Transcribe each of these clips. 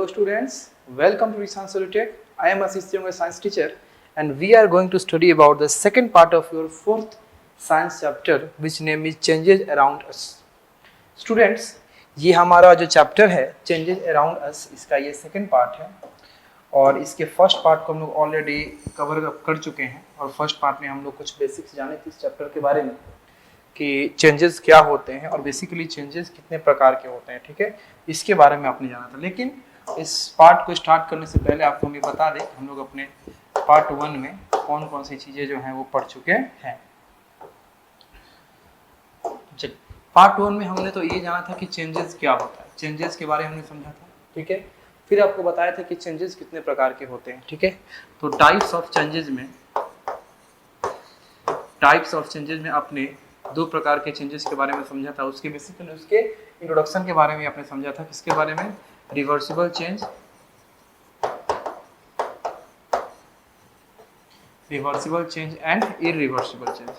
Hello students, welcome to Rishan Solitech. I am Ashish Young, a science teacher, and we are going to study about the second part of your fourth science chapter, which name is changes around us. Students, ये हमारा जो chapter है changes around us, इसका ये second part है और इसके first part को हम लोग ऑलरेडी कवर कर चुके हैं और फर्स्ट पार्ट में हम लोग कुछ बेसिक्स जाने थे इस चैप्टर के बारे में कि चेंजेस क्या होते हैं और बेसिकली चेंजेस कितने प्रकार के होते हैं, ठीक है, इसके बारे में आपने जाना था। लेकिन इस पार्ट को स्टार्ट करने से पहले आपको हम ये बता दें हम लोग अपने पार्ट 1 में कौन कौन सी चीज़ें जो हैं वो पढ़ चुके हैं। चलिए, पार्ट 1 में हमने तो ये जाना था कि चेंजेस क्या होता है, चेंजेस के बारे में हमने समझा था, ठीक है। फिर आपको बताया था कि चेंजेस कितने प्रकार के होते हैं, ठीक है। तो टाइप्स ऑफ चेंजेस में आपने दो प्रकार के चेंजेस के बारे में समझा था। उसके बेसिकली उसके इंट्रोडक्शन के बारे में आपने समझा था। किसके बारे में? Reversible change and irreversible change.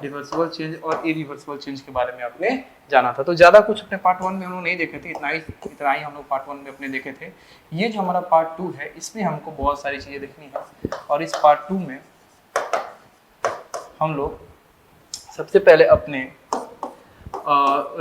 Reversible change और इरिवर्सिबल चेंज के बारे में आपने जाना था। तो ज़्यादा कुछ अपने पार्ट 1 में हम लोग नहीं देखे थे, इतना ही हम लोग पार्ट 1 में अपने देखे थे। ये जो हमारा पार्ट 2 है इसमें हमको बहुत सारी चीज़ें देखनी है और इस पार्ट 2 में हम लोग सबसे पहले अपने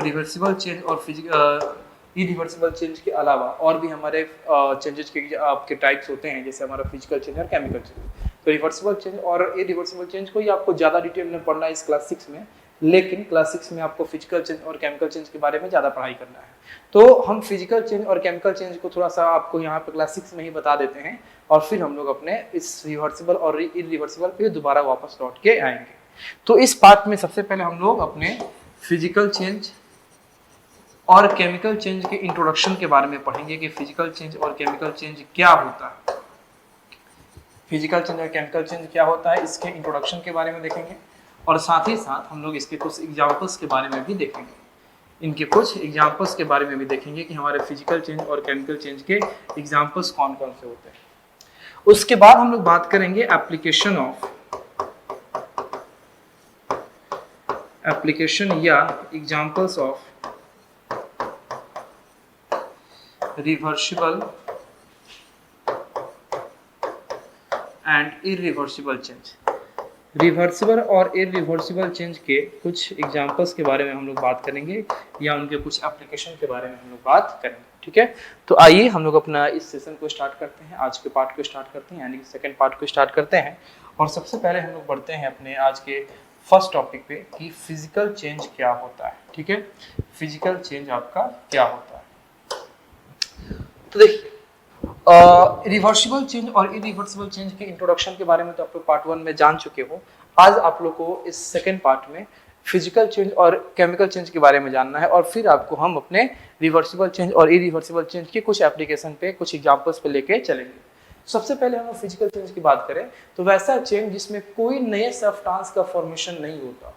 रिवर्सिबल चेंज और इरिवर्सिबल चेंज के अलावा और भी हमारे चेंजेस के आपके टाइप्स होते हैं, जैसे हमारा फिजिकल चेंज और केमिकल चेंज। तो रिवर्सिबल चेंज और इरिवर्सिबल चेंज को ही आपको ज़्यादा डिटेल में पढ़ना है इस क्लास 6 में, लेकिन क्लास 6 में आपको फिजिकल चेंज और केमिकल चेंज के बारे में ज़्यादा पढ़ाई करना है। तो हम फिजिकल चेंज और केमिकल चेंज को थोड़ा सा आपको यहाँ पे क्लास 6 में ही बता देते हैं और फिर हम लोग अपने इस रिवर्सिबल और इरिवर्सिबल पे दोबारा वापस लौट के आएंगे। तो इस पार्ट में सबसे पहले हम लोग अपने फिजिकल चेंज और केमिकल चेंज के इंट्रोडक्शन के बारे में पढ़ेंगे कि फिजिकल चेंज और केमिकल चेंज क्या होता है। फिजिकल चेंज और केमिकल चेंज क्या होता है इसके इंट्रोडक्शन के बारे में देखेंगे और साथ ही साथ हम लोग इसके कुछ एग्जांपल्स के बारे में भी देखेंगे। इनके कुछ एग्जांपल्स के बारे में भी देखेंगे कि हमारे फिजिकल चेंज और केमिकल चेंज के एग्जांपल्स कौन कौन से होते हैं। उसके बाद हम लोग बात करेंगे एप्लीकेशन या examples of reversible and irreversible change. Reversible और इरिवर्सिबल चेंज के कुछ एग्जांपल्स के बारे में हम लोग बात करेंगे या उनके कुछ एप्लीकेशन के बारे में हम लोग बात करेंगे, ठीक है। तो आइए हम लोग अपना इस सेशन को स्टार्ट करते हैं, आज के पार्ट को स्टार्ट करते हैं, यानी कि सेकंड पार्ट को स्टार्ट करते हैं। और सबसे पहले हम लोग बढ़ते हैं अपने आज के फर्स्ट टॉपिक पे कि फिजिकल चेंज क्या होता है, ठीक है। फिजिकल चेंज आपका क्या होता है। तो देखिए, रिवर्सिबल चेंज और इरिवर्सिबल चेंज के इंट्रोडक्शन के बारे में तो आप लोग पार्ट 1 में जान चुके हो। आज आप लोग को इस सेकंड पार्ट में फिजिकल चेंज और केमिकल चेंज के बारे में जानना है और फिर आपको हम अपने रिवर्सिबल चेंज और इरिवर्सिबल चेंज के कुछ एप्लीकेशन पे, कुछ एग्जांपल्स पे लेके चलेंगे। सबसे पहले हम फिजिकल चेंज की बात करें तो वैसा चेंज जिसमें कोई नए सब्सटेंस का फॉर्मेशन नहीं होता,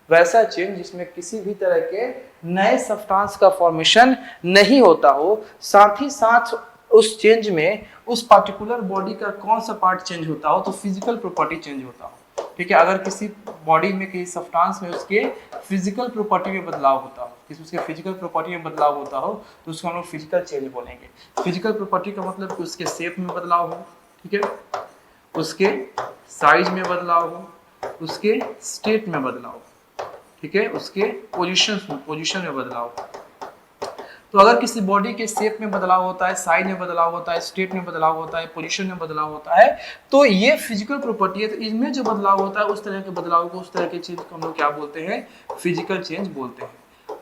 वैसा चेंज जिसमें किसी भी तरह के नए सब्सटेंस का फॉर्मेशन नहीं होता हो, साथ ही साथ उस चेंज में उस पार्टिकुलर बॉडी का कौन सा पार्ट चेंज होता हो तो फिजिकल प्रॉपर्टी चेंज होता हो, ठीक है। अगर किसी बॉडी में, किसी सब्सटेंस में उसके फिजिकल प्रॉपर्टी में बदलाव होता हो, किसी उसके फिजिकल प्रॉपर्टी में बदलाव होता हो तो उसको हम लोग फिजिकल चेंज बोलेंगे। फिजिकल प्रॉपर्टी का मतलब कि उसके शेप में बदलाव हो, ठीक है, उसके साइज में बदलाव हो, उसके स्टेट में बदलाव हो, ठीक है, उसके पोजीशन में बदलाव हो। तो अगर किसी बॉडी के शेप में बदलाव होता है, साइज में बदलाव होता है, स्टेट में बदलाव होता है, पोजीशन में बदलाव होता है, तो ये फिजिकल प्रॉपर्टी है। तो इसमें जो बदलाव होता है उस तरह के बदलाव को, उस तरह के चीज को हम लोग क्या बोलते हैं? फिजिकल चेंज बोलते हैं।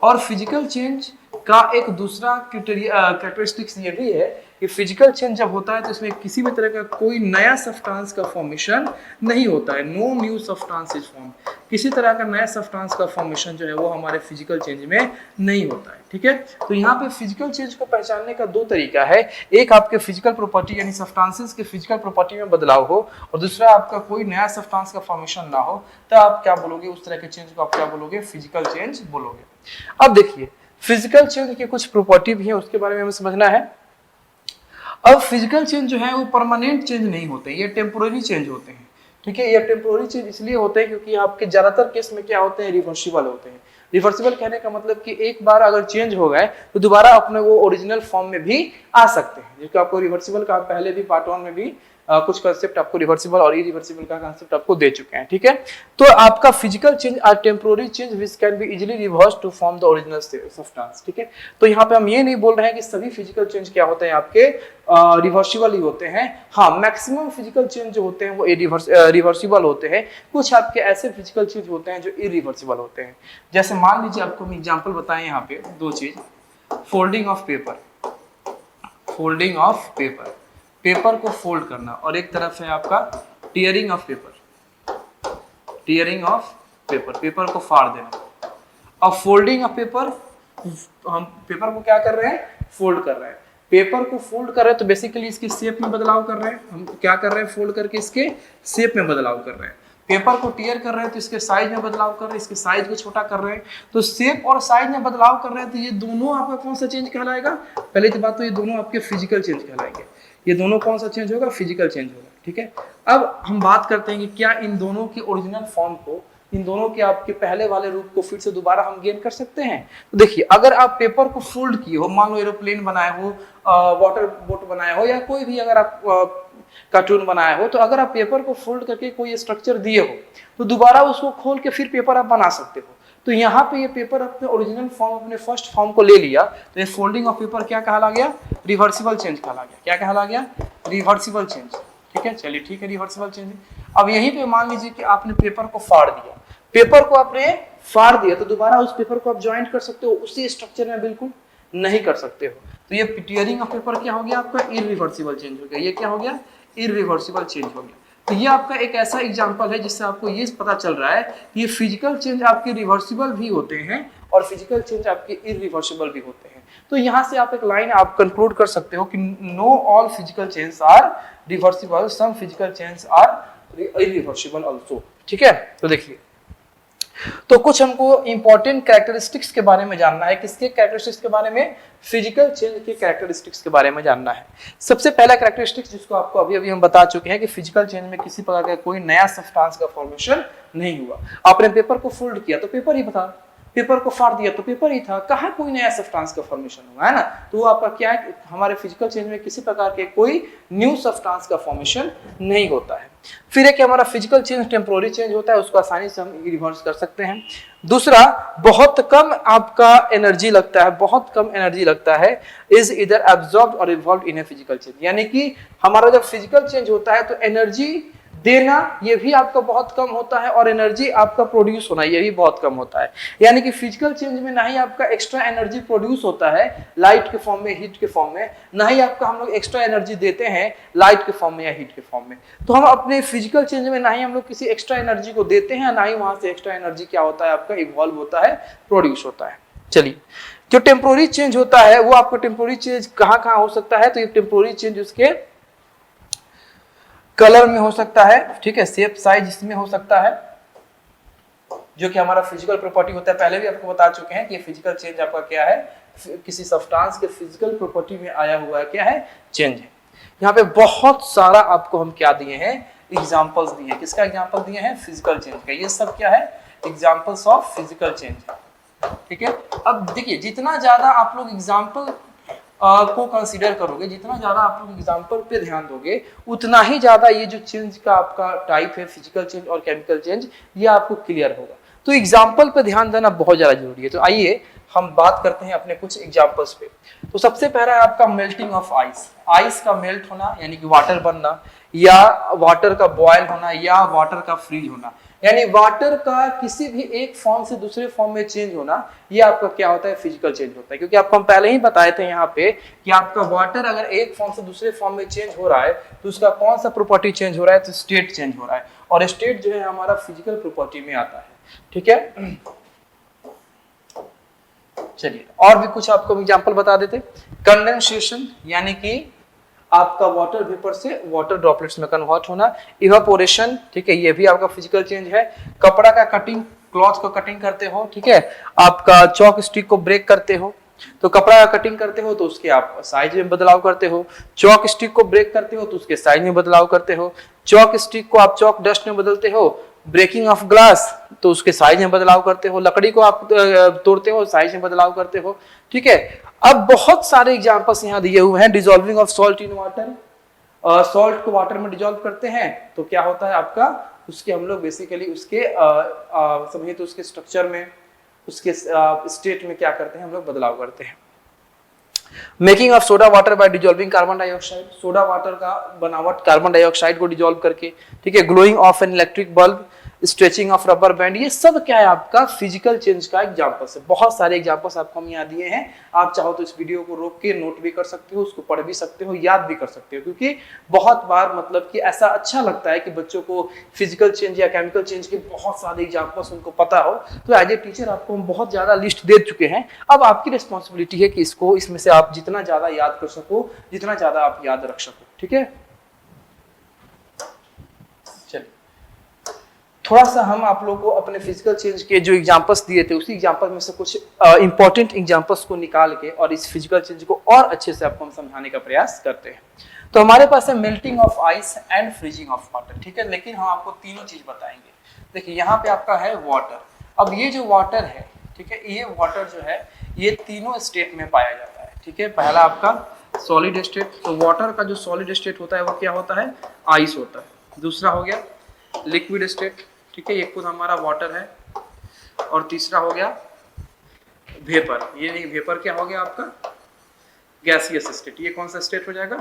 और फिजिकल चेंज का एक दूसरा कैरेक्टरिस्टिक्स ये भी है कि फिजिकल चेंज जब होता है तो इसमें किसी भी तरह का कोई नया सब्सटेंस का फॉर्मेशन नहीं होता है। No new substance is form. किसी तरह का नया सब्सटेंस का फॉर्मेशन जो है वो हमारे फिजिकल चेंज में नहीं होता है, ठीक है। तो यहाँ पे फिजिकल चेंज को पहचानने का दो तरीका है। एक आपके फिजिकल प्रॉपर्टी यानी सब्सटेंसेस के फिजिकल प्रॉपर्टी में बदलाव हो और दूसरा आपका कोई नया सब्सटेंस का फॉर्मेशन ना हो, तो आप क्या बोलोगे? उस तरह के चेंज को आप क्या बोलोगे? फिजिकल चेंज बोलोगे। अब देखिए, फिजिकल चेंज के कुछ प्रॉपर्टी भी है, उसके बारे में हमें समझना है। अब फिजिकल चेंज जो है वो परमानेंट चेंज नहीं होते, ये टेम्पोररी चेंज होते हैं, ठीक है। ये टेम्पोररी चेंज इसलिए होते हैं क्योंकि आपके ज्यादातर केस में क्या होते हैं? रिवर्सिबल होते हैं। रिवर्सिबल कहने का मतलब कि एक बार अगर चेंज हो गए तो दोबारा अपने वो ओरिजिनल फॉर्म में भी आ सकते हैं। जो कि आपको रिवर्सिबल का पहले भी पार्ट 1 में भी कुछ कंसेप्ट आपको रिवर्सिबल और इरिवर्सिबल का कंसेप्ट आपको दे चुके हैं, ठीक है। तो आपका physical change are temporary change which can be easily reverse to form the original substance, ठीक है। तो यहाँ पे हम ये नहीं बोल रहे हैं कि सभी फिजिकल चेंज क्या होते हैं आपके रिवर्सिबल ही होते हैं। हाँ, मैक्सिमम फिजिकल चेंज जो होते हैं वो रिवर्सिबल होते हैं। कुछ आपके ऐसे फिजिकल चेंज होते हैं जो इरिवर्सिबल होते हैं। जैसे मान लीजिए आपको हम एग्जांपल बताएं यहाँ पे दो चीज, folding of paper, folding of paper, paper को फोल्ड करना, और एक तरफ है आपका tearing of paper, tearing of paper, paper को फाड़ देना। अब फोल्डिंग ऑफ पेपर, हम पेपर को क्या कर रहे हैं, फोल्ड कर रहे हैं। पेपर को फोल्ड कर रहे हैं तो बेसिकली इसके शेप में बदलाव कर रहे हैं। हम क्या कर रहे हैं, फोल्ड करके इसके शेप में बदलाव कर रहे हैं। पेपर को टीयर कर रहे हैं तो इसके साइज में बदलाव कर रहे हैं, इसके साइज को छोटा कर रहे हैं। तो शेप और साइज में बदलाव कर रहे हैं तो ये दोनों आपका कौन सा चेंज कहलाएगा? पहले तो बात तो ये दोनों आपके फिजिकल चेंज कहलाएंगे। ये दोनों कौन सा चेंज होगा? फिजिकल चेंज होगा, ठीक है। अब हम बात करते हैं कि क्या इन दोनों की ओरिजिनल फॉर्म को, इन दोनों के आपके पहले वाले रूप को फिर से दोबारा हम गेन कर सकते हैं। तो देखिए, अगर आप पेपर को फोल्ड किए हो, मान लो एरोप्लेन बनाए हो, वाटर बोट बनाए हो, या कोई भी अगर आप कार्टून बनाए हो, तो अगर आप पेपर को फोल्ड करके कोई स्ट्रक्चर दिए हो तो दोबारा उसको खोल के फिर पेपर आप बना सकते हो। तो यहाँ पे ये पेपर अपने ओरिजिनल फॉर्म, अपने फर्स्ट फॉर्म को ले लिया, तो ये फोल्डिंग ऑफ पेपर क्या कहला गया? रिवर्सिबल चेंज कहला गया। क्या कहला गया? रिवर्सिबल चेंज, ठीक है। चलिए ठीक है, रिवर्सिबल चेंज। अब यहीं पे मान लीजिए कि आपने पेपर को फाड़ दिया, पेपर को आपने फाड़ दिया तो दोबारा उस पेपर को आप ज्वाइंट कर सकते हो उसी स्ट्रक्चर में? बिल्कुल नहीं कर सकते हो। तो ये टीयरिंग ऑफ पेपर क्या हो गया आपका? इरिवर्सिबल चेंज हो गया। ये क्या हो गया? इरिवर्सिबल चेंज हो गया। तो ये आपका एक ऐसा एग्जांपल है जिससे आपको ये पता चल रहा है कि ये फिजिकल चेंज आपके रिवर्सिबल भी होते हैं और फिजिकल चेंज आपके इरिवर्सिबल भी होते हैं। तो यहाँ से आप एक लाइन आप कंक्लूड कर सकते हो कि no all physical change are reversible, some physical change are irreversible also, ठीक है। तो देखिए, तो कुछ हमको इंपॉर्टेंट कैरेक्टरिस्टिक्स के बारे में जानना है। किसके कैरेक्टरिस्टिक्स के बारे में? फिजिकल चेंज के कैरेक्टरिस्टिक्स के बारे में जानना है। सबसे पहला कैरेक्टरिस्टिक्स जिसको आपको अभी हम बता चुके हैं कि फिजिकल चेंज में किसी प्रकार का कोई नया सब्सटेंस का फॉर्मेशन नहीं हुआ। आपने पेपर को फोल्ड किया तो पेपर ही था, पेपर को फाड़ दिया तो पेपर ही था, कहाँ कोई नया सब्सटेंस का फॉर्मेशन हुआ है ना। तो आपका क्या है, हमारे फिजिकल चेंज में किसी प्रकार के कोई न्यू सब्सटेंस का फॉर्मेशन नहीं होता है। फिर एक हमारा फिजिकल चेंज टेम्पोररी चेंज होता है, उसको आसानी से हम रिवर्स कर सकते हैं। दूसरा, बहुत कम आपका एनर्जी लगता है, बहुत कम एनर्जी लगता है, इज इधर एब्जॉर्ब्ड और evolve in a physical change. यानी कि हमारा जब फिजिकल चेंज होता है तो एनर्जी देना ये भी आपका बहुत कम होता है और एनर्जी आपका प्रोड्यूस होना ये भी बहुत कम होता है। यानी कि फिजिकल चेंज में ना ही आपका एक्स्ट्रा एनर्जी प्रोड्यूस होता है लाइट के फॉर्म में, हीट के फॉर्म में, ना ही आपका हम लोग एक्स्ट्रा एनर्जी देते हैं लाइट के फॉर्म में या हीट के फॉर्म में। तो हम अपने फिजिकल चेंज में ना ही हम लोग किसी एक्स्ट्रा एनर्जी को देते हैं, ना ही वहां से एक्स्ट्रा एनर्जी क्या होता है आपका इवॉल्व होता है, प्रोड्यूस होता है। चलिए, जो टेम्पोररी चेंज होता है वो आपका टेम्पोररी चेंज कहाँ कहाँ हो सकता है? तो ये टेम्पोररी चेंज उसके कलर में हो सकता है, ठीक है, शेप साइज इसमें हो सकता है, जो कि हमारा फिजिकल प्रॉपर्टी होता है। पहले भी आपको बता चुके हैं कि ये फिजिकल चेंज आपका क्या है, किसी सब्सटेंस के फिजिकल प्रॉपर्टी में आया हुआ है, क्या है, चेंज है। यहाँ पे बहुत सारा आपको हम क्या दिए हैं, एग्जांपल्स दिए हैं। किसका एग्जांपल दिए हैं? फिजिकल चेंज का। ये सब क्या है? एग्जांपल्स ऑफ फिजिकल चेंज, ठीक है। अब देखिए, जितना ज्यादा आप लोग एग्जांपल को कंसीडर करोगे, जितना ज्यादा आप लोग एग्जांपल पे ध्यान दोगे, उतना ही ज्यादा ये जो चेंज का आपका टाइप है, फिजिकल चेंज और केमिकल चेंज, ये आपको क्लियर होगा। तो एग्जांपल पे ध्यान देना बहुत ज्यादा जरूरी है। तो आइए हम बात करते हैं अपने कुछ एग्जांपल्स पे। तो सबसे पहला है आपका मेल्टिंग ऑफ आइस। आइस का मेल्ट होना यानी कि वाटर बनना, या वाटर का बॉयल होना, या वाटर का फ्रीज होना, यानी वाटर का किसी भी एक फॉर्म से दूसरे फॉर्म में चेंज होना, ये आपका क्या होता है? फिजिकल चेंज होता है। क्योंकि आपको हम पहले ही बताए थे यहाँ पे कि आपका वाटर अगर एक फॉर्म से दूसरे फॉर्म में चेंज हो रहा है तो उसका कौन सा प्रॉपर्टी चेंज हो रहा है? तो स्टेट चेंज हो रहा है, और स्टेट जो है हमारा फिजिकल प्रॉपर्टी में आता है, ठीक है। चलिए, और भी कुछ आपको एग्जांपल बता देते। कंडेंसेशन यानी कि आपका वाटर वेपर से वाटर ड्रॉपलेट्स में कन्वर्ट होना। इवापोरेशन, ठीक है, ये भी आपका फिजिकल चेंज है। कपड़ा का कटिंग, क्लॉथ को कटिंग करते हो, ठीक है, आपका चॉक स्टिक को ब्रेक करते हो तो कपड़ा का कटिंग करते हो तो उसके आप साइज में बदलाव करते हो। चॉक स्टिक को ब्रेक करते हो तो उसके साइज में बदलाव करते हो। चॉक स्टिक को आप चॉक डस्ट में बदलते हो ब्रेकिंग ऑफ ग्लास, तो उसके साइज में बदलाव करते हो। लकड़ी को आप तोड़ते हो, साइज में बदलाव करते हो। ठीक है, अब बहुत सारे एग्जांपल्स यहाँ दिए हुए हैं। Dissolving of salt in water, salt को वाटर में डिसॉल्व करते हैं तो क्या होता है आपका, उसके हम लोग बेसिकली उसके समझिए तो उसके स्ट्रक्चर में, उसके स्टेट में क्या करते हैं हम लोग, बदलाव करते हैं। Making of soda water bye dissolving carbon dioxide, soda water का बनावट कार्बन डाइऑक्साइड को डिसॉल्व करके। ठीक है, glowing of an electric bulb, stretching of rubber band, ये सब क्या है आपका फिजिकल चेंज का एग्जांपल्स है। बहुत सारे एग्जांपल्स आपको हम यहाँ दिए हैं। आप चाहो तो इस वीडियो को रोक के नोट भी कर सकते हो, उसको पढ़ भी सकते हो, याद भी कर सकते हो, क्योंकि बहुत बार मतलब कि ऐसा अच्छा लगता है कि बच्चों को फिजिकल चेंज या केमिकल चेंज के बहुत सारे एग्जांपल्स उनको पता हो। तो एज ए टीचर आपको हम बहुत ज्यादा लिस्ट दे चुके हैं। अब आपकी रिस्पॉन्सिबिलिटी है कि इसको, इसमें से आप जितना ज्यादा याद कर सको, जितना ज्यादा आप याद रख सको। ठीक है, थोड़ा सा हम आप लोगों को अपने फिजिकल चेंज के जो एग्जांपल्स दिए थे, उसी एग्जांपल में से कुछ इंपॉर्टेंट एग्जांपल्स को निकाल के और इस फिजिकल चेंज को और अच्छे से आपको हम समझाने का प्रयास करते हैं। तो हमारे पास है melting of ice and freezing of water. ठीक है, लेकिन हम आपको तीनों चीज बताएंगे। देखिए यहाँ पे आपका है वाटर। अब ये जो वाटर है, ठीक है, ये वाटर जो है ये तीनों स्टेट में पाया जाता है। ठीक है, पहला आपका सॉलिड स्टेट, तो वाटर का जो सॉलिड स्टेट होता है वो क्या होता है, आइस होता है। दूसरा हो गया लिक्विड स्टेट, ठीक है, ये खुद हमारा वाटर है। और तीसरा हो गया वेपर, ये नहीं, वेपर क्या हो गया आपका, गैसियस स्टेट। ये कौन सा स्टेट हो जाएगा,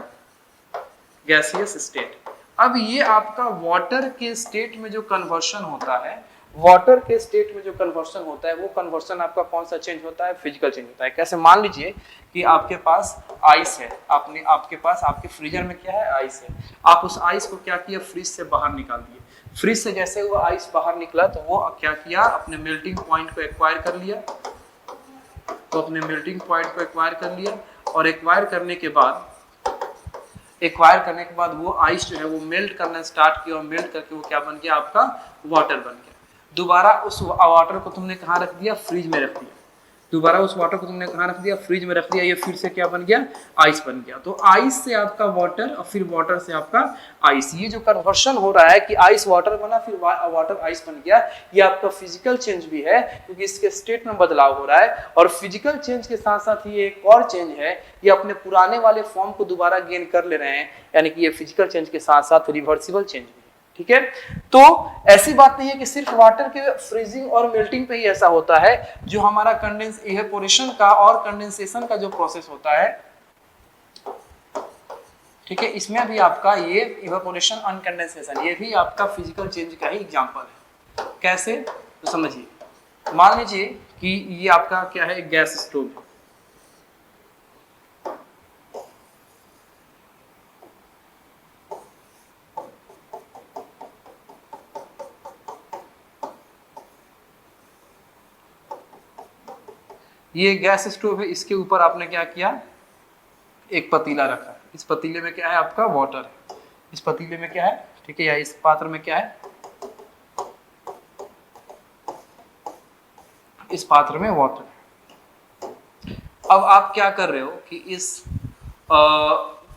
गैसियस स्टेट। अब ये आपका वाटर के स्टेट में जो कन्वर्शन होता है, वाटर के स्टेट में जो कन्वर्शन होता है, वो कन्वर्शन आपका कौन सा चेंज होता है, फिजिकल चेंज होता है। कैसे, मान लीजिए कि आपके पास आइस है, आपके पास आपके फ्रीजर में क्या है, आइस है। आप उस आइस को क्या किया, फ्रिज से बाहर निकाल दिए। फ्रिज से जैसे वो आइस बाहर निकला तो वो क्या किया, अपने मेल्टिंग पॉइंट को एक्वायर कर लिया। तो अपने मेल्टिंग पॉइंट को एक्वायर कर लिया, और एक्वायर करने के बाद वो आइस जो है वो मेल्ट करना स्टार्ट किया, और मेल्ट करके वो क्या बन गया, आपका वाटर बन गया। दोबारा उस वाटर को तुमने कहाँ रख दिया, फ्रिज में रख दिया। दोबारा उस वाटर को तुमने कहाँ रख दिया, फ्रिज में रख दिया। ये फिर से क्या बन गया, आइस बन गया। तो आइस से आपका वाटर और फिर वाटर से आपका आइस, ये जो कन्वर्शन हो रहा है कि आइस वाटर बना फिर वाटर आइस बन गया, ये आपका फिजिकल चेंज भी है, क्योंकि इसके स्टेट में बदलाव हो रहा है। और फिजिकल चेंज के साथ साथ ये एक और चेंज है, ये अपने पुराने वाले फॉर्म को दोबारा गेन कर ले रहे हैं, यानी कि ये फिजिकल चेंज के साथ साथ रिवर्सिबल चेंज भी। ठीक है, तो ऐसी बात नहीं है कि सिर्फ वाटर के फ्रीजिंग और मेल्टिंग पे ही ऐसा होता है। जो हमारा कंडेंस इवेपोरेशन का और कंडेंसेशन का जो प्रोसेस होता है, ठीक है, इसमें भी आपका ये इवेपोरेशन और कंडेंसेशन, ये भी आपका फिजिकल चेंज का ही एग्जांपल है। कैसे, तो समझिए, मान लीजिए कि ये आपका क्या है, गैस स्टोव। ये गैस स्टोव है, इसके ऊपर आपने क्या किया, एक पतीला रखा। इस पतीले में क्या है, आपका वाटर है। इस पतीले में क्या है, ठीक है, या इस पात्र में क्या है, इस पात्र में वाटर है। अब आप क्या कर रहे हो कि इस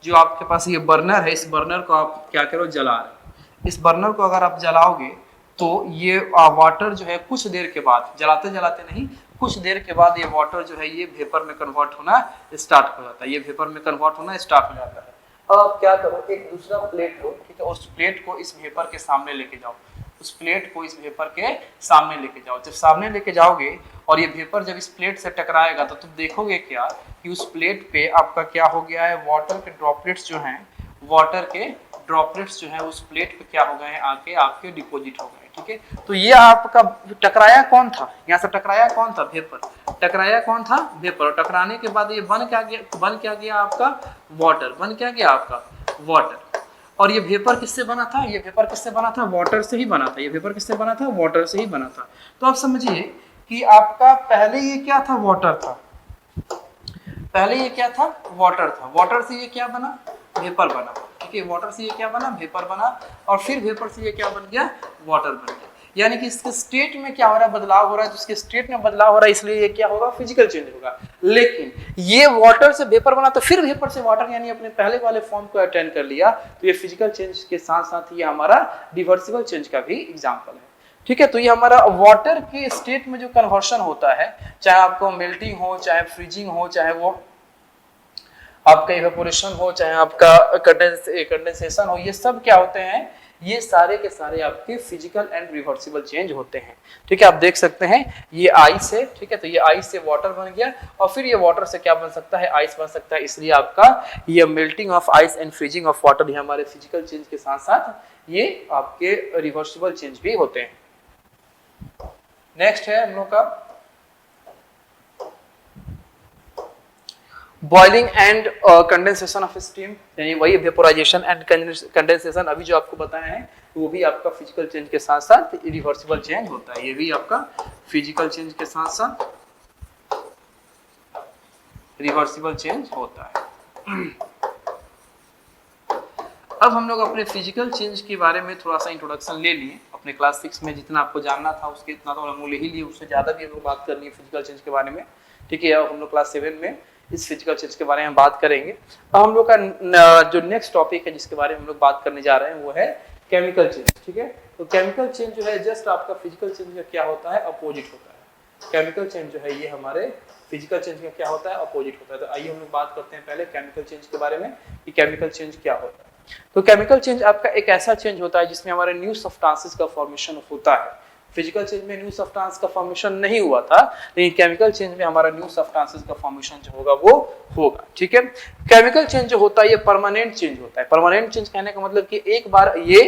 जो आपके पास ये बर्नर है, इस बर्नर को आप क्या करो, जला रहे हो। इस बर्नर को अगर आप जलाओगे तो ये वाटर जो है कुछ देर के बाद, जलाते जलाते नहीं, कुछ देर के बाद ये वाटर जो है ये वेपर में कन्वर्ट होना स्टार्ट हो जाता है। ये वेपर में कन्वर्ट होना स्टार्ट हो जाता है। अब आप क्या करो, एक दूसरा प्लेट लो, ठीक है, उस प्लेट को इस वेपर के सामने लेके जाओ। उस प्लेट को इस वेपर के सामने लेके जाओ। जब सामने लेके जाओगे और ये वेपर जब इस प्लेट से टकराएगा तो तुम देखोगे क्या कि उस प्लेट पे आपका क्या हो गया है, वाटर के ड्रॉपलेट्स जो हैं, वाटर के ड्रॉपलेट्स जो हैं उस प्लेट पे क्या हो गए हैं, आके आपके डिपॉजिट हो गए। ठीक है, तो ये आपका टकराया कौन था, यहाँ से टकराया कौन था, वेपर। टकराया कौन था, वेपर। और टकराने के बाद ये बन क्या गया आपका वाटर, बन क्या गया आपका वाटर। और ये वेपर किससे बना था, ये वेपर किससे बना था, वाटर से ही बना था। ये वेपर किससे बना था, वाटर से ही बना था। तो आप समझिए कि आपका पहले ये क्या था, वाटर था। पहले ये क्या था, वाटर था। वाटर से ये क्या बना, वेपर बना। ठीक है, वाटर से ये क्या बना, वेपर बना। और फिर वेपर से ये क्या बन गया, वाटर बन गया। यानी कि इसके स्टेट में क्या हो रहा है, बदलाव हो रहा है। तो इसके स्टेट में बदलाव हो रहा है, इसलिए ये क्या होगा, फिजिकल चेंज होगा। लेकिन ये वाटर से वेपर बना तो फिर वेपर से वाटर, यानी अपने पहले वाले फॉर्म को अटेंड कर लिया। तो ये फिजिकल चेंज के साथ साथ ये हमारा रिवर्सिबल चेंज का भी एग्जांपल है। ठीक है। तो ये हमारा वाटर के स्टेट में जो कन्वर्शन होता है, चाहे आपको मेल्टिंग हो, चाहे फ्रीजिंग हो, चाहे वो आपका इवेपोरेशन हो, चाहे आपका कंडेंसेशन हो, ये सब क्या होते हैं, ये सारे के सारे आपके फिजिकल एंड रिवर्सिबल चेंज होते हैं। ठीक है, आप देख सकते हैं ये आइस है, ठीक है, तो ये आइस से वाटर बन गया और फिर ये वाटर से क्या बन सकता है, आइस बन सकता है। इसलिए आपका ये melting of ice and freezing of water, ये हमारे फिजिकल चेंज के साथ साथ ये आपके रिवर्सिबल चेंज भी होते हैं। नेक्स्ट है हम लोग का boiling and condensation of steam, यानी वही वेपोराइजेशन एंड कंडेंसेशन अभी जो आपको बताया है, वो भी आपका फिजिकल चेंज के साथ साथ रिवर्सिबल चेंज होता है। ये भी आपका फिजिकल चेंज के साथ साथ रिवर्सिबल चेंज होता है। अब हम लोग अपने फिजिकल चेंज के बारे में थोड़ा सा इंट्रोडक्शन ले लिए। अपने क्लास 6 में जितना आपको जानना था उसके इतना तो हम ले ही लिए, उससे ज़्यादा भी हम लोग बात करनी है फिजिकल चेंज के बारे में। ठीक है, अब हम लोग क्लास 7 में इस फिजिकल चेंज के बारे में बात करेंगे। अब हम लोग का जो नेक्स्ट टॉपिक है जिसके बारे में हम लोग बात करने जा रहे हैं वो है केमिकल चेंज। ठीक है, तो केमिकल चेंज जो है जस्ट आपका फिजिकल चेंज का क्या होता है, अपोजिट होता है। केमिकल चेंज जो है ये हमारे फिजिकल चेंज का क्या होता है, अपोजिट होता है। तो आइए हम लोग बात करते हैं पहले केमिकल चेंज के बारे में कि केमिकल चेंज क्या होता है। तो केमिकल चेंज आपका एक ऐसा चेंज होता है जिसमें हमारे न्यू सब्सटेंसेस का फॉर्मेशन होता है। फिजिकल चेंज में न्यू सब्सटेंस का फॉर्मेशन नहीं हुआ था, लेकिन केमिकल चेंज में हमारा न्यू सब्सटेंसेस का फॉर्मेशन जो होगा वो होगा। ठीक है, केमिकल चेंज जो होता है ये परमानेंट चेंज होता है। परमानेंट चेंज कहने का मतलब कि एक बार ये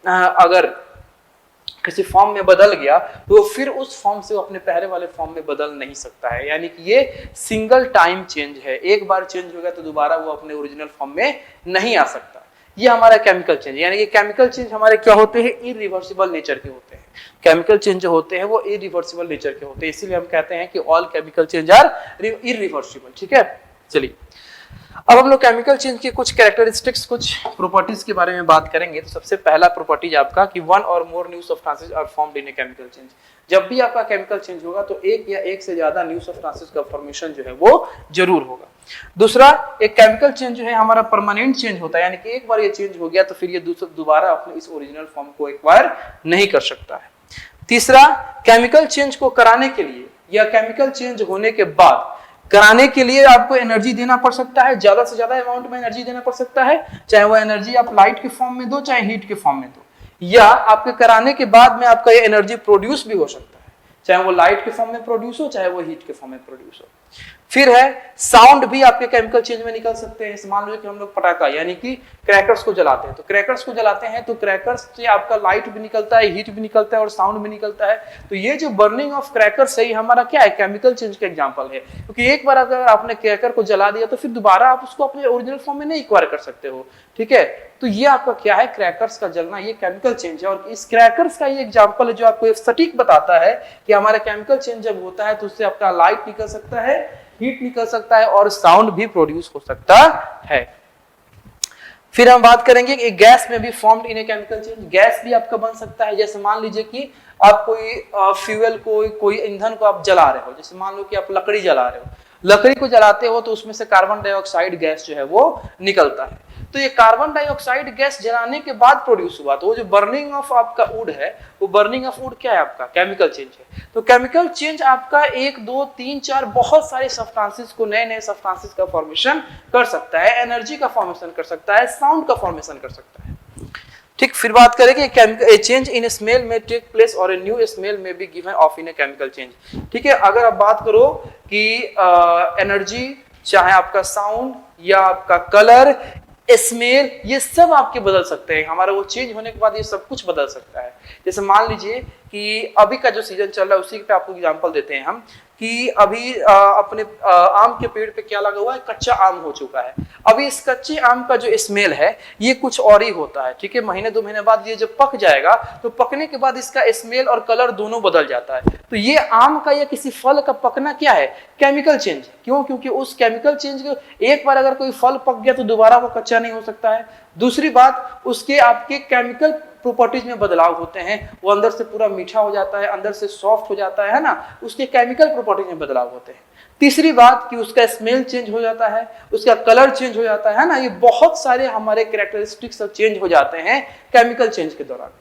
अगर किसी फॉर्म में बदल गया तो फिर उस फॉर्म से वो अपने पहले वाले फॉर्म में बदल नहीं सकता है, यानी कि ये सिंगल टाइम चेंज है। एक बार चेंज हो गया तो दोबारा वो अपने ओरिजिनल फॉर्म में नहीं आ सकता। ये हमारा केमिकल चेंज, यानी कि केमिकल चेंज हमारे क्या होते हैं, इरिवर्सिबल नेचर के होते हैं। केमिकल चेंज जो होते हैं वो इरिवर्सिबल नेचर के होते हैं, इसीलिए हम कहते हैं कि all chemical change are irreversible. ठीक है, चलिए अब हम लोग केमिकल चेंज के कुछ कैरेक्टरिस्टिक्स, कुछ प्रॉपर्टीज के बारे में बात करेंगे। तो सबसे पहला प्रॉपर्टीज आपका कि वन और more new substances are formed in a chemical change. जब भी आपका केमिकल चेंज होगा तो एक या एक से ज्यादा न्यू सब्सटेंसेस का फॉर्मेशन जो है वो जरूर होगा। दूसरा, एक केमिकल चेंज जो है हमारा परमानेंट चेंज होता है, यानी कि एक बार ये चेंज हो गया तो फिर ये दोबारा अपने इस ओरिजिनल फॉर्म को एक्वायर नहीं कर सकता है। तीसरा, केमिकल चेंज को कराने के लिए या केमिकल चेंज होने के बाद कराने के लिए आपको एनर्जी देना पड़ सकता है, ज्यादा से ज्यादा अमाउंट में एनर्जी देना पड़ सकता है, चाहे वो एनर्जी आप लाइट के फॉर्म में दो चाहे हीट के फॉर्म में दो, या आपके कराने के बाद में आपका ये एनर्जी प्रोड्यूस भी हो सकता है, चाहे वो लाइट के फॉर्म में प्रोड्यूस हो चाहे वो हीट के फॉर्म में प्रोड्यूस हो। फिर है साउंड भी आपके केमिकल चेंज में निकल सकते हैं। मान लो कि हम लोग पटाखा यानी कि क्रैकर्स को जलाते हैं, तो क्रैकर्स को जलाते हैं तो क्रैकर्स से आपका लाइट भी निकलता है, हीट भी निकलता है और साउंड भी निकलता है। तो ये जो बर्निंग ऑफ क्रैकर्स है हमारा क्या है, केमिकल चेंज का एग्जांपल है, क्योंकि एक बार अगर आपने क्रैकर को जला दिया तो फिर दोबारा आप उसको अपने ओरिजिनल फॉर्म में नहीं एक्वायर कर सकते हो। ठीक है, तो ये आपका क्या है, क्रैकर्स का जलना, ये केमिकल चेंज है। और इस क्रैकर्स का ये एग्जांपल है जो आपको सटीक बताता है कि हमारा केमिकल चेंज जब होता है तो उससे आपका लाइट निकल सकता है, हीट निकल सकता है और साउंड भी प्रोड्यूस हो सकता है। फिर हम बात करेंगे कि गैस में भी formed in a chemical change, gas भी आपका बन सकता है। जैसे मान लीजिए कि आप कोई फ्यूल को, कोई ईंधन को आप जला रहे हो, जैसे मान लो कि आप लकड़ी जला रहे हो, लकड़ी को जलाते हो तो उसमें से कार्बन डाइऑक्साइड गैस जो है वो निकलता है। तो ये कार्बन डाइऑक्साइड गैस जलाने के बाद प्रोड्यूस हुआ, तो वो जो बर्निंग ऑफ आपका वुड है, वो बर्निंग ऑफ वुड क्या है, आपका केमिकल चेंज है। तो केमिकल चेंज आपका 1 2 3 4 बहुत सारे सब्सटेंसेस को, नए नए सब्सटेंसेस का फॉर्मेशन कर सकता है, एनर्जी का फॉर्मेशन कर सकता है, साउंड का फॉर्मेशन कर सकता है। ठीक, फिर बात करेंगे चेंज इन स्मेल में टेक प्लेस और ए न्यू स्मेल में be given of in a chemical change. ठीक है, अगर आप बात करो कि एनर्जी, चाहे आपका साउंड या आपका कलर, स्मेल, ये सब आपके बदल सकते हैं। हमारा वो चेंज होने के बाद ये सब कुछ बदल सकता है। जैसे मान लीजिए कि अभी का जो सीजन चल रहा है उसी पे आपको एग्जांपल देते हैं हम कि अभी अपने आम के पेड़ पे क्या लगा हुआ है, कच्चा आम हो चुका है। अभी इस कच्चे आम का जो स्मेल है ये कुछ और ही होता है। ठीक है, महीने 2 महीने बाद ये जब पक जाएगा तो पकने के बाद इसका स्मेल और कलर दोनों बदल जाता है। तो ये आम का या किसी फल का पकना क्या है, केमिकल चेंज। क्यों? क्योंकि उस केमिकल चेंज को एक बार अगर कोई फल पक गया तो दोबारा वो कच्चा नहीं हो सकता है। दूसरी बात, उसके आपके केमिकल प्रॉपर्टीज में बदलाव होते हैं, वो अंदर से पूरा मीठा हो जाता है, अंदर से सॉफ्ट हो जाता है ना, उसके केमिकल प्रॉपर्टीज में बदलाव होते हैं। तीसरी बात कि उसका स्मेल चेंज हो जाता है, उसका कलर चेंज हो जाता है ना, ये बहुत सारे हमारे कैरेक्टरिस्टिक्स चेंज हो जाते हैं केमिकल चेंज के दौरान।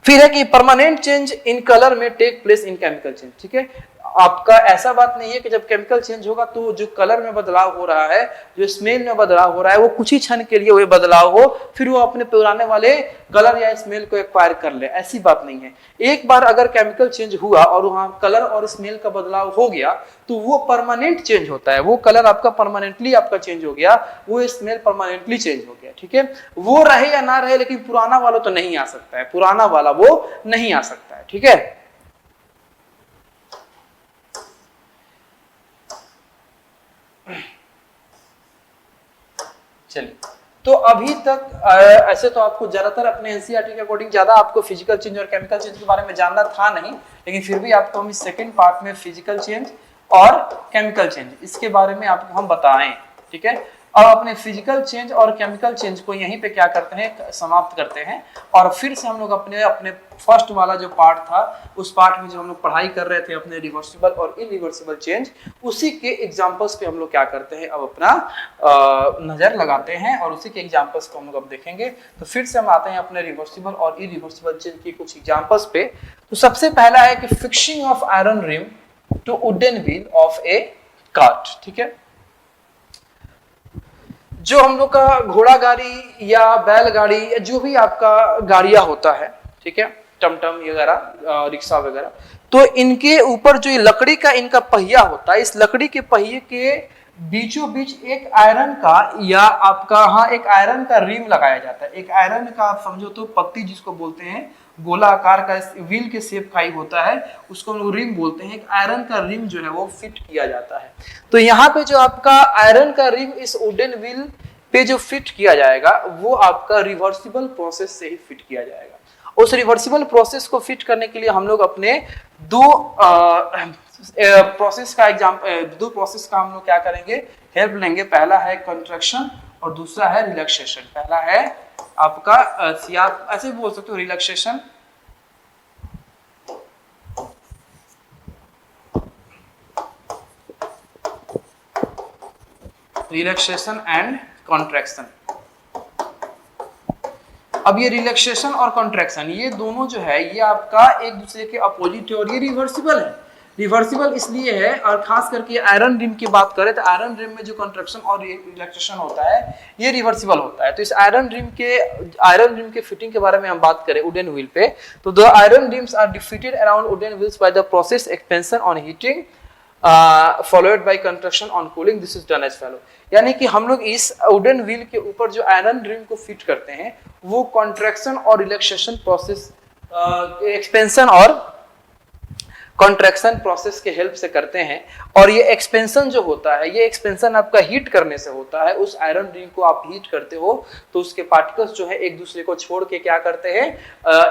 फिर है कि परमानेंट चेंज इन कलर में take place in chemical change, ठीक है। आपका ऐसा बात नहीं है कि जब केमिकल चेंज होगा तो जो कलर में बदलाव हो रहा है, जो स्मेल में बदलाव हो रहा है, वो कुछ ही क्षण के लिए वो बदलाव हो, फिर वो अपने पुराने वाले कलर या स्मेल को एक्वायर कर ले, ऐसी बात नहीं है। एक बार अगर केमिकल चेंज हुआ और वहां कलर और स्मेल का बदलाव हो गया तो वो परमानेंट चेंज होता है। वो कलर आपका परमानेंटली आपका चेंज हो गया, वो स्मेल परमानेंटली चेंज हो गया, ठीक है। वो रहे या ना रहे, लेकिन पुराना वाला तो नहीं आ सकता है, पुराना वाला वो नहीं आ सकता है, ठीक है। चलिए, तो अभी तक ऐसे तो आपको ज्यादातर अपने एनसीईआरटी के अकॉर्डिंग ज्यादा आपको फिजिकल चेंज और केमिकल चेंज के बारे में जानना था नहीं, लेकिन फिर भी आपको हम इस सेकंड पार्ट में फिजिकल चेंज और केमिकल चेंज इसके बारे में आपको हम बताएं, ठीक है। अब अपने फिजिकल चेंज और केमिकल चेंज को यहीं पे क्या करते हैं, समाप्त करते हैं, और फिर से हम लोग अपने अपने फर्स्ट वाला जो पार्ट था उस पार्ट में जो हम लोग पढ़ाई कर रहे थे अपने रिवर्सिबल और इरिवर्सिबल चेंज, उसी के एग्जांपल्स पे हम लोग क्या करते हैं, अब अपना नजर लगाते हैं और उसी के एग्जांपल्स को हम लोग अब देखेंगे। तो फिर से हम आते हैं अपने रिवर्सिबल और इरिवर्सिबल चेंज की कुछ एग्जांपल्स पे। तो सबसे पहला है कि fixing of iron rim to wooden wheel of a cart, ठीक है। जो हम लोग का घोड़ा गाड़ी या बैलगाड़ी या जो भी आपका गाड़ियां होता है, ठीक है, टमटम वगैरह, रिक्शा वगैरह, तो इनके ऊपर जो लकड़ी का इनका पहिया होता है, इस लकड़ी के पहिए के बीचों बीच एक आयरन का या आपका एक आयरन का रिम लगाया जाता है। एक आयरन का आप समझो तो पत्ती जिसको बोलते हैं, गोला आकार का व्हील के शेप का ही होता है, उसको हम लोग रिम बोलते हैं। एक आयरन का रिम जो है वो फिट किया जाता है। तो यहाँ पे जो आपका आयरन का रिम इस वुडन व्हील पे जो फिट किया जाएगा वो आपका रिवर्सिबल प्रोसेस से ही फिट किया जाएगा। उस रिवर्सिबल प्रोसेस को फिट करने के लिए हम लोग अपने दो प्रोसेस का हम लोग क्या करेंगे, हेल्प लेंगे। पहला है कंट्रैक्शन और दूसरा है रिलैक्सेशन। पहला है आपका आप ऐसे बोल सकते हो रिलैक्सेशन, रिलैक्सेशन एंड कॉन्ट्रैक्शन। अब ये रिलैक्सेशन और कॉन्ट्रैक्शन ये दोनों जो है ये आपका एक दूसरे के अपोजिट है और ये रिवर्सिबल है। रिवर्सिबल इसलिए है, और खास करके आयरन रिम की बात करें तो आयरन रिम में जो कंट्रैक्शन और रिलैक्सेशन होता है ये रिवर्सिबल होता है। तो इस आयरन रिम के फिटिंग के बारे में हम बात करें वुडन व्हील पे, तो the iron rims are fitted around wooden wheels by the process expansion on heating followed by contraction on cooling, this is done as follow. यानी कि हम लोग इस वुडन व्हील के ऊपर जो आयरन रिम को फिट करते हैं वो कंट्रैक्शन और रिलैक्सेशन प्रोसेस, एक्सपेंशन और कॉन्ट्रैक्शन प्रोसेस के हेल्प से करते हैं। और ये एक्सपेंशन जो होता है, ये एक्सपेंशन आपका हीट करने से होता है। उस आयरन रिंग को आप हीट करते हो तो उसके पार्टिकल्स जो है एक दूसरे को छोड़ के क्या करते हैं,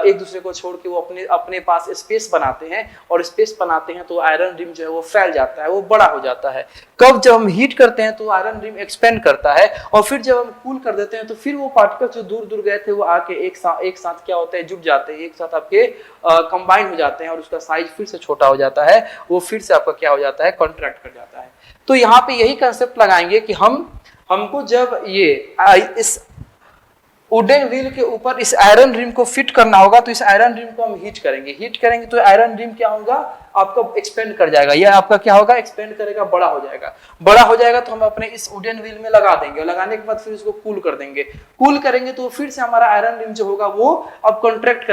एक दूसरे को छोड़ के वो अपने पास स्पेस बनाते हैं, और स्पेस बनाते हैं तो आयरन रिम जो है वो फैल जाता है, वो बड़ा हो जाता है। कब जब हम हीट करते हैं तो आयरन रिम एक्सपेंड करता है, और फिर जब हम कूल कर देते हैं तो फिर वो पार्टिकल्स जो दूर दूर गए थे वो आके एक साथ क्या होता है, जुट जाते हैं, एक साथ आपके कंबाइन हो जाते हैं और उसका साइज फिर से छोटा हो जाता है, वो फिर से आपका क्या हो जाता है, कॉन्ट्रैक्ट कर जाता है। तो यहाँ पे यही कंसेप्ट लगाएंगे कि हमको जब ये इस वुडन व्हील के ऊपर इस आयरन रिम को फिट करना होगा तो इस आयरन रिम को हम हीट करेंगे तो आयरन रिम क्या होगा, आपका एक्सपेंड कर जाएगा, यह आपका क्या होगा, एक्सपेंड करेगा, बड़ा हो जाएगा तो हम अपने इस वुडन व्हील में लगा देंगे, और लगाने के बाद फिर इसको कूल करेंगे तो फिर से हमारा आयरन रिम जो होगा वो अब कंट्रैक्ट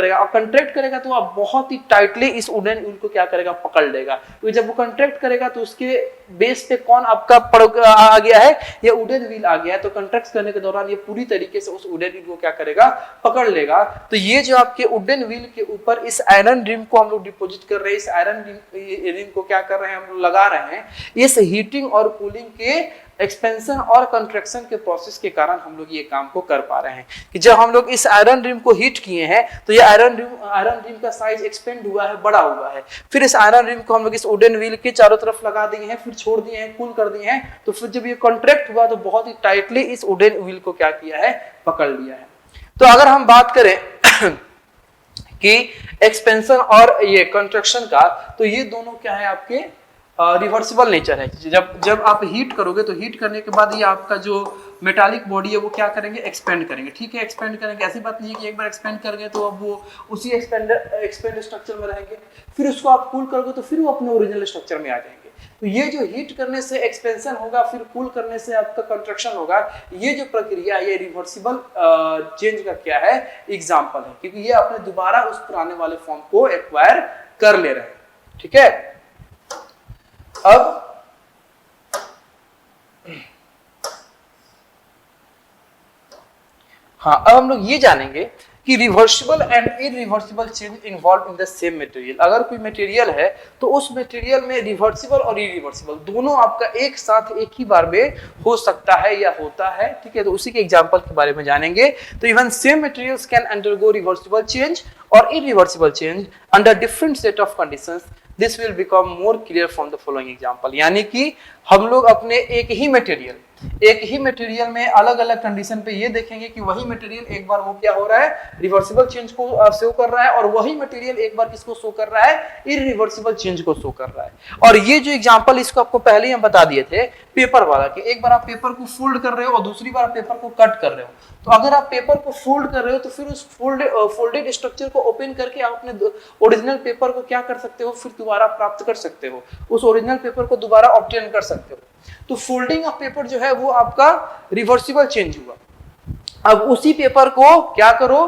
करेगा तो अब बहुत ही टाइटली इस वुडन व्हील को क्या करेगा, पकड़ लेगा। तो जब वो कंट्रैक्ट करेगा तो उसके बेस पे कौन आपका आ गया है, ये वुडन व्हील आ गया है। तो कंट्रैक्ट करने के दौरान ये पूरी तरीके से उस वुडन व्हील को क्या करेगा, पकड़ लेगा। तो ये जो आपके वुडन व्हील के ऊपर इस आयरन रिम को हम लोग डिपोजिट कर रहे हैं, इस आयरन रिम को क्या कर रहे हैं, हम लोग लगा रहे हैं। इस हीटिंग और कूलिंग के एक्सपेंशन और कंट्रैक्शन के प्रोसेस के कारण हम लोग ये काम को कर पा रहे हैं कि जब हम लोग इस आयरन रिम को हीट किए हैं तो ये आयरन रिम का साइज एक्सपेंड हुआ है, बड़ा हुआ है। फिर इस आयरन रिम को हम लोग इस वुडन व्हील के चारों तरफ लगा दिए हैं, फिर छोड़ दिए हैं, कूल कर दिए हैं। तो फिर जब ये कॉन्ट्रैक्ट हुआ तो बहुत ही टाइटली इस वुडन व्हील को क्या किया है, पकड़ लिया है। तो अगर हम बात करें कि एक्सपेंशन और ये कंट्रैक्शन का, तो ये दोनों क्या है आपके रिवर्सिबल नेचर है। जब आप हीट करोगे तो हीट करने के बाद ये आपका जो मेटालिक बॉडी है वो क्या करेंगे, एक्सपेंड करेंगे। ठीक है, एक्सपेंड करेंगे, ऐसी बात नहीं है कि एक बार एक्सपेंड कर गए तो अब वो उसी एक्सपेंड स्ट्रक्चर में रहेंगे, फिर उसको आप कूल करोगे तो फिर वो अपने ओरिजिनल स्ट्रक्चर में आ जाएंगे। तो ये जो हीट करने से एक्सपेंशन होगा, फिर कूल करने से आपका कंट्रक्शन होगा, ये जो प्रक्रिया है ये रिवर्सिबल चेंज का क्या है, एग्जांपल है, क्योंकि ये अपने दोबारा उस पुराने वाले फॉर्म को एक्वायर कर ले रहे हैं। ठीक है, अब हाँ, अब हम लोग ये जानेंगे कि reversible and irreversible change involve in the same material. अगर कोई मटेरियल है तो उस मटेरियल में रिवर्सिबल और इरिवर्सिबल दोनों आपका एक साथ एक ही बार में हो सकता है या होता है। ठीक है, तो उसी के एग्जांपल के बारे में जानेंगे। तो even same materials can undergo reversible change और irreversible change under different set of conditions. This will become more clear from the following example. यानी कि हम लोग अपने एक ही मटेरियल में अलग अलग कंडीशन पे ये देखेंगे कि वही मटेरियल एक बार वो क्या हो रहा है, रिवर्सिबल चेंज को शो कर रहा है, और वही मटेरियल एक बार किसको शो कर रहा है, इरिवर्सिबल चेंज को शो कर रहा है। और ये जो एग्जांपल इसको आपको पहले ही हम बता दिए थे पेपर वाला, कि एक बार आप पेपर को फोल्ड कर रहे हो और दूसरी बार पेपर को कट कर रहे हो। तो अगर आप पेपर को फोल्ड कर रहे हो तो फिर उस फोल्डेड स्ट्रक्चर को ओपन करके आप अपने ओरिजिनल पेपर को क्या कर सकते हो, फिर दोबारा प्राप्त कर सकते हो, उस ओरिजिनल पेपर को दोबारा ऑब्टेन कर सकते हो। तो फोल्डिंग ऑफ पेपर जो है वो आपका रिवर्सिबल चेंज हुआ। अब उसी पेपर को क्या करो,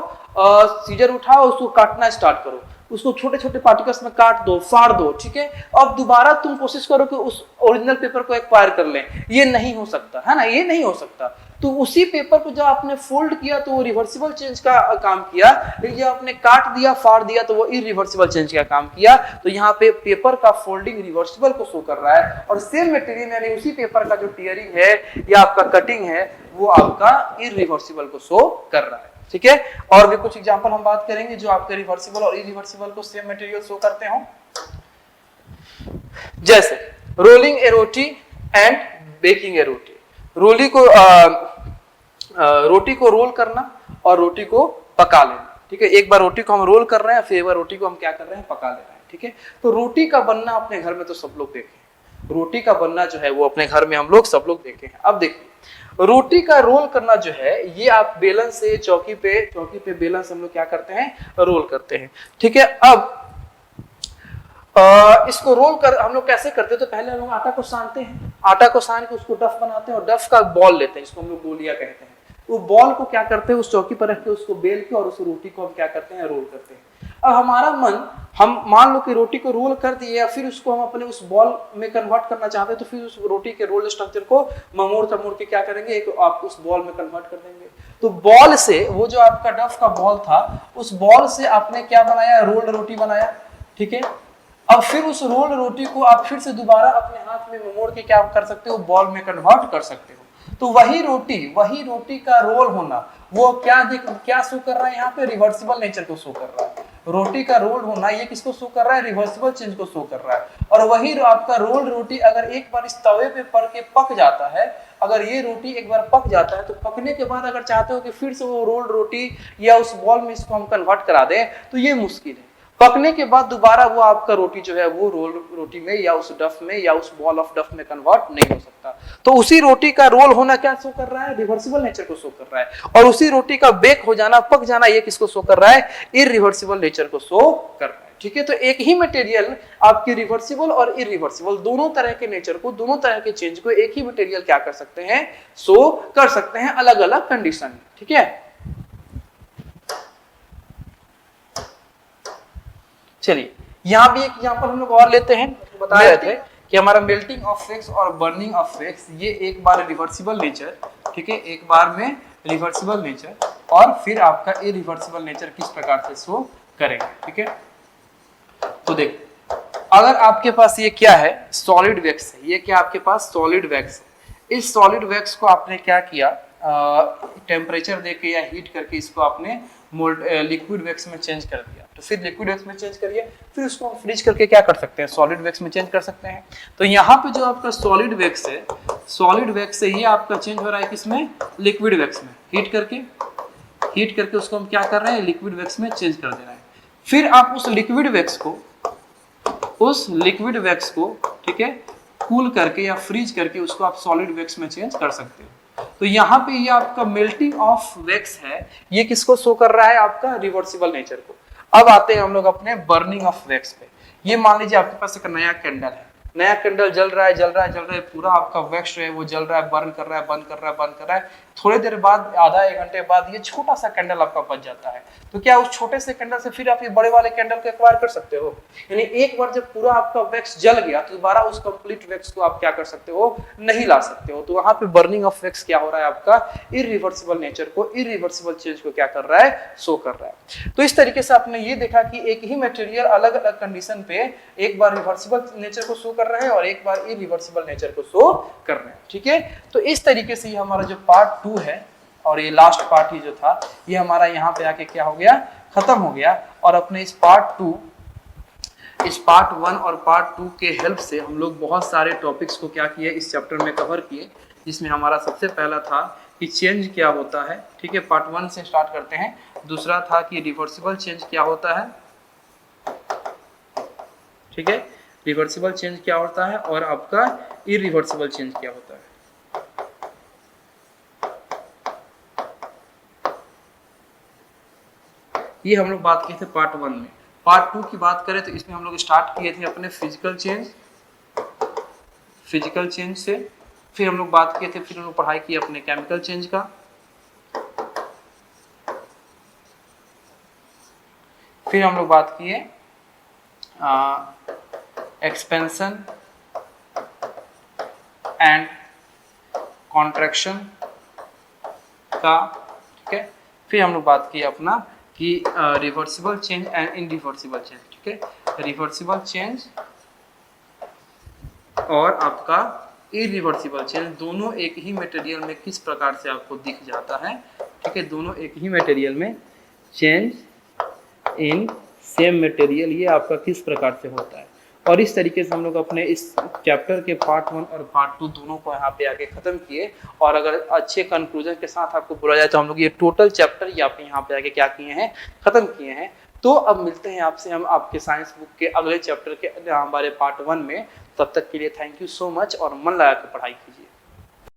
सीजर उठाओ, उसको काटना स्टार्ट करो, उसको छोटे छोटे पार्टिकल्स में काट दो, फाड़ दो। ठीक है, अब दोबारा तुम कोशिश करो कि उस ओरिजिनल पेपर को एक्वायर कर लें, ये नहीं हो सकता है ना, ये नहीं हो सकता। तो उसी पेपर को जब आपने फोल्ड किया तो वो रिवर्सिबल चेंज का काम किया, लेकिन जब आपने काट दिया, फाड़ दिया तो वो इरिवर्सिबल चेंज का काम किया। तो यहाँ पे पेपर का फोल्डिंग रिवर्सिबल को शो कर रहा है, और सेम मटेरियल यानी उसी पेपर का जो टीयरिंग है या आपका कटिंग है वो आपका इरिवर्सिबल को शो कर रहा है। ठीक है, और भी कुछ एग्जांपल हम बात करेंगे जो आपके रिवर्सिबल और इरिवर्सिबल को सेम मटेरियल शो करते हो, जैसे rolling a roti and baking a roti. रोटी को रोल करना और रोटी को पका लेना। ठीक है, एक बार रोटी को हम रोल कर रहे हैं, फिर एक बार रोटी को हम क्या कर रहे हैं, पका ले रहे हैं। ठीक है, तो रोटी का बनना अपने घर में तो सब लोग देखे, रोटी का बनना जो है वो अपने घर में हम लोग सब लोग देखे हैं। अब देखिए, रोटी का रोल करना जो है ये आप बेलन से चौकी पे बेलन से हम लोग क्या करते हैं, रोल करते हैं। ठीक है, अब इसको रोल कर हम लोग कैसे करते हैं, तो पहले हम लोग आटा को सानते हैं, आटा को सान के उसको डफ बनाते हैं और डफ का बॉल लेते हैं, इसको हम लोग गोलियां कहते हैं। वो बॉल को क्या करते हैं, उस चौकी पर रख के उसको बेल के और उस रोटी को हम क्या करते हैं, रोल करते हैं। अब हमारा मन, हम मान लो कि रोटी को रोल कर दिए या फिर उसको हम अपने उस बॉल में कन्वर्ट करना चाहते हैं, तो फिर उस रोटी के रोल स्ट्रक्चर को ममोड़ के क्या करेंगे, एक आप उस बॉल में कन्वर्ट कर देंगे। तो बॉल से, वो जो आपका डफ का बॉल था, उस बॉल से आपने क्या बनाया, रोल्ड रोटी बनाया। ठीक है, अब फिर उस रोल रोटी को आप फिर से दोबारा अपने हाथ में मोड़ के क्या कर सकते हो, बॉल में कन्वर्ट कर सकते हो। तो वही रोटी का रोल होना वो क्या शो कर रहा है, यहाँ पे रिवर्सिबल नेचर को शो कर रहा है। रोटी का रोल होना ये किसको शो कर रहा है, रिवर्सिबल चेंज को शो कर रहा है। और वही आपका रोल रोटी अगर एक बार इस तवे पे पड़ के पक जाता है, अगर ये रोटी एक बार पक जाता है, तो पकने के बाद अगर चाहते हो कि फिर से वो रोल रोटी या उस बॉल में इसको हम कन्वर्ट करा दें, तो ये मुश्किल है। पकने के बाद दोबारा वो आपका रोटी जो है वो रोल रोटी में या उस डफ में या उस बॉल ऑफ डफ में कन्वर्ट नहीं हो सकता। तो उसी रोटी का रोल होना क्या शो कर रहा है, रिवर्सिबल नेचर को शो कर रहा है। और उसी रोटी का बेक हो जाना, पक जाना, ये किसको शो कर रहा है, इरिवर्सिबल नेचर को शो कर रहा है। ठीक है, तो एक ही मटेरियल आपकी रिवर्सिबल और इरिवर्सिबल दोनों तरह के नेचर को, दोनों तरह के चेंज को एक ही मटेरियल क्या कर सकते हैं, शो कर सकते हैं अलग अलग कंडीशन में। ठीक है, चलिए यहाँ भी एक एग्जांपल हम लोग और लेते हैं। बता रहे थे कि हमारा मेल्टिंग ऑफ वैक्स और बर्निंग ऑफ वैक्स ये एक बार रिवर्सिबल नेचर, ठीक है, एक बार में रिवर्सिबल नेचर, और फिर आपका इरिवर्सिबल नेचर किस प्रकार से शो करेंगे। ठीक है, तो देखो, अगर आपके पास ये क्या है, सॉलिड वैक्स है, ये क्या आपके पास सॉलिड वैक्स है। इस सॉलिड वैक्स को आपने क्या किया, टेम्परेचर देके या हीट करके इसको आपने लिक्विड वैक्स में चेंज कर दिया। तो फिर लिक्विड वैक्स में चेंज करिए, फिर उसको हम फ्रीज करके क्या कर सकते हैं, सॉलिड वैक्स में चेंज कर सकते हैं। तो यहाँ पे जो आपका सॉलिड वैक्स है, सॉलिड वैक्स से ये आपका चेंज हो रहा है किसमें, लिक्विड वैक्स में। हीट करके उसको हम क्या कर रहे हैं, लिक्विड वैक्स में चेंज कर दे रहे हैं। फिर आप उस लिक्विड वैक्स को उस लिक्विड वैक्स को, ठीक है, कूल करके या फ्रीज करके उसको आप सॉलिड वैक्स में चेंज कर सकते हो। तो यहाँ पे ये आपका मेल्टिंग ऑफ वैक्स है, ये किसको शो कर रहा है, आपका रिवर्सिबल नेचर को। अब आते हैं हम लोग अपने बर्निंग ऑफ वैक्स पे। ये मान लीजिए आपके पास एक नया कैंडल है, नया कैंडल जल रहा है, पूरा आपका वैक्स है वो जल रहा है, बर्न कर रहा है, बंद कर रहा है। थोड़ी देर बाद, आधा एक घंटे बाद, ये छोटा सा कैंडल आपका बच जाता है। तो क्या उस छोटे से कैंडल से फिर आप ये बड़े वाले कैंडल को एक्वायर कर सकते हो? यानी एक बार जब पूरा आपका वैक्स जल गया तो दोबारा उस कंप्लीट वैक्स को आप क्या कर सकते हो, नहीं ला सकते हो। तो वहां पे बर्निंग ऑफ वैक्स क्या हो रहा है, आपका इरिवर्सिबल नेचर को, इरिवर्सिबल चेंज को क्या कर रहा है, शो कर रहा है। तो इस तरीके से आपने ये देखा कि एक ही मटेरियल अलग अलग कंडीशन पे एक बार रिवर्सिबल नेचर को शो कर रहा है और एक बार इरिवर्सिबल नेचर को शो कर रहे हैं, ठीक है। तो इस तरीके से ये हमारा जो पार्ट 2 है और ये लास्ट पार्ट ही जो था, ये हमारा यहाँ पे आके क्या हो गया, खत्म हो गया। और अपने इस पार्ट 2, इस पार्ट 1 और पार्ट 2 के हेल्प से हम लोग बहुत सारे टॉपिक्स को क्या किए, इस चैप्टर में कवर किए, जिसमें हमारा सबसे पहला था कि चेंज क्या होता है, ठीक है, पार्ट 1 से स्टार्ट करते हैं। दूसरा था कि रिवर्सिबल चेंज क्या होता है, ठीक है, रिवर्सिबल चेंज क्या होता है, और आपका इरिवर्सिबल चेंज क्या होता है। ये हम लोग बात किए थे पार्ट 1 में। पार्ट 2 की बात करें तो इसमें हम लोग स्टार्ट किए थे अपने फिजिकल चेंज से, फिर हम लोग बात किए थे, फिर हम लोग पढ़ाई की अपने केमिकल चेंज का, फिर हम लोग बात किए एक्सपेंशन एंड कॉन्ट्रैक्शन का, ठीक है, फिर हम लोग बात की अपना कि रिवर्सिबल चेंज एंड इनरिवर्सिबल चेंज, ठीक है, रिवर्सिबल चेंज और आपका इरिवर्सिबल चेंज दोनों एक ही मटेरियल में किस प्रकार से आपको दिख जाता है, ठीक है, दोनों एक ही मटेरियल में चेंज इन सेम मटेरियल ये आपका किस प्रकार से होता है। और इस तरीके से हम लोग अपने इस चैप्टर के पार्ट 1 और पार्ट 2 दोनों को यहाँ पे आके खत्म किए। और अगर अच्छे कंक्लूजन के साथ आपको बोला जाए तो हम लोग ये टोटल चैप्टर यहाँ पे आके क्या किए हैं, खत्म किए हैं। तो अब मिलते हैं आपसे हम आपके साइंस बुक के अगले चैप्टर के हमारे पार्ट 1 में। तब तक के लिए थैंक यू सो मच और मन लगा के पढ़ाई कीजिए।